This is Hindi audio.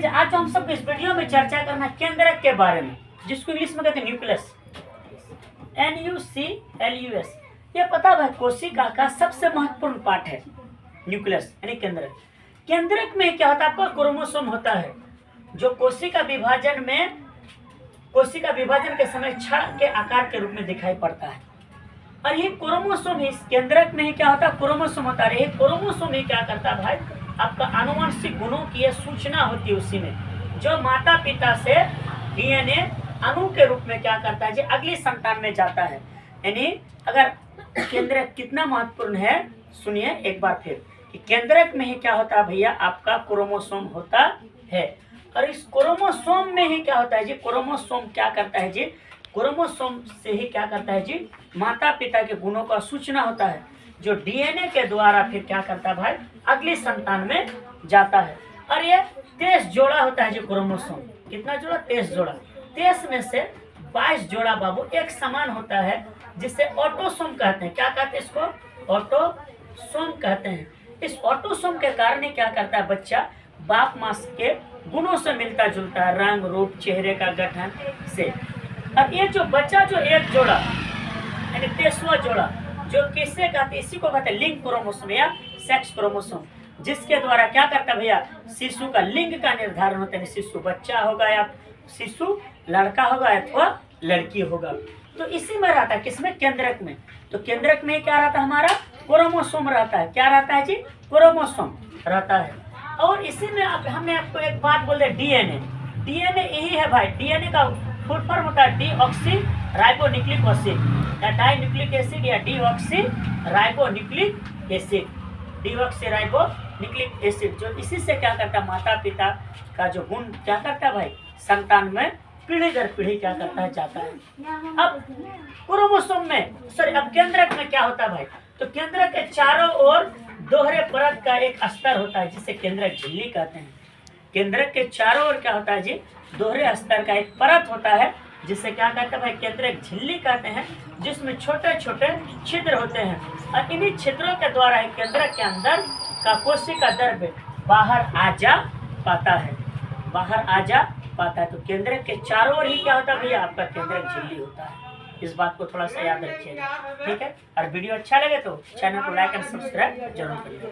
चलिए आज हम सब इस वीडियो में चर्चा करना केंद्रक के बारे में, जिसको इंग्लिश में कहते हैं न्यूक्लियस, NUCLUS। ये पता है कोशिका का सबसे महत्वपूर्ण पार्ट है न्यूक्लियस यानी केंद्रक। केंद्रक में क्या होता है, आपका क्रोमोसोम होता है जो कोशिका विभाजन के समय छड़ के आकार के रूप में दिखाई पड़ता है। और ये क्रोमोसोम इस केंद्रक में ही क्या होता है, क्रोमोसोम होता है। ये क्रोमोसोम ही क्या करता है भाई, आपका आनुवंशिक गुणों की ये सूचना होती है उसी में, जो माता पिता से DNA अणु के रूप में क्या करता है जी, अगली संतान में जाता है। यानी अगर केंद्रक कितना महत्वपूर्ण है, सुनिए एक बार फिर कि केंद्रक में ही क्या होता है भैया, आपका क्रोमोसोम होता है। और इस क्रोमोसोम में ही क्या होता है जी, क्रोमोसोम क्या करता है जी, क्रोमोसोम से ही क्या करता है जी, माता पिता के गुणों का सूचना होता है, जो DNA के द्वारा फिर क्या करता है भाई, अगली संतान में जाता है। और ये 23 जोड़ा होता है जो क्रोमोसोम, कितना जोड़ा, 23 जोड़ा। 23 में से 22 जोड़ा बाबू एक समान होता है, जिसे ऑटोसोम कहते हैं। क्या कहते हैं इसको, ऑटोसोम कहते हैं। इस ऑटोसोम के कारण ही क्या करता है बच्चा, बाप माँ के गुणों से मिलता जुलता है, रंग रूप चेहरे का गठन से। और ये जो बच्चा जो एक जोड़ा यानी 23वां जोड़ा जो किससे कहते हैं, इसी को कहते हैं लिंग क्रोमोसोम या सेक्स क्रोमोसोम, जिसके द्वारा क्या करता है भैया, शिशु का लिंग का निर्धारण होता है। शिशु बच्चा होगा या शिशु लड़का होगा अथवा लड़की होगा। तो इसी में रहता है, किसमें, केंद्रक में। तो केंद्रक में क्या रहता है, हमारा क्रोमोसोम रहता है। क्या रहता है जी, क्रोमोसोम रहता है। और इसी में हमने आपको एक बात बोल दिया, DNA यही है भाई। DNA का फुल फॉर्म होता है डीऑक्सी राइबोन्यूक्लिक एसिड या डाइन्यूक्लिक एसिड या deoxy ribonucleic acid, deoxy ribonucleic acid, जो इसी से क्या करता है, माता पिता का जो गुण क्या करता है भाई, संतान में पीढ़ी दर पीढ़ी क्या करता है, जाता है। अब क्रोमोसोम में अब केंद्रक में क्या होता है भाई, तो केंद्रक के चारों ओर दोहरे परत का एक स्तर होता है, जिसे केंद्रक झिल्ली कहते हैं। केंद्रक के चारों ओर क्या होता है जी, दोहरे स्तर का एक परत होता है, जिसे क्या कहते हैं भाई, केंद्रक झिल्ली कहते हैं, जिसमें छोटे छोटे छिद्र होते हैं। और इन्हीं छिद्रों के द्वारा ही केंद्रक के अंदर का कोशिका द्रव्य बाहर आ जा पाता है, बाहर आ जा पाता है। तो केंद्रक के चारों ओर ही क्या होता है भैया, आपका केंद्रक झिल्ली होता है। इस बात को थोड़ा सा याद रखिएगा, ठीक है। और वीडियो अच्छा लगे तो चैनल को लाइक एंड सब्सक्राइब जरूर करिएगा।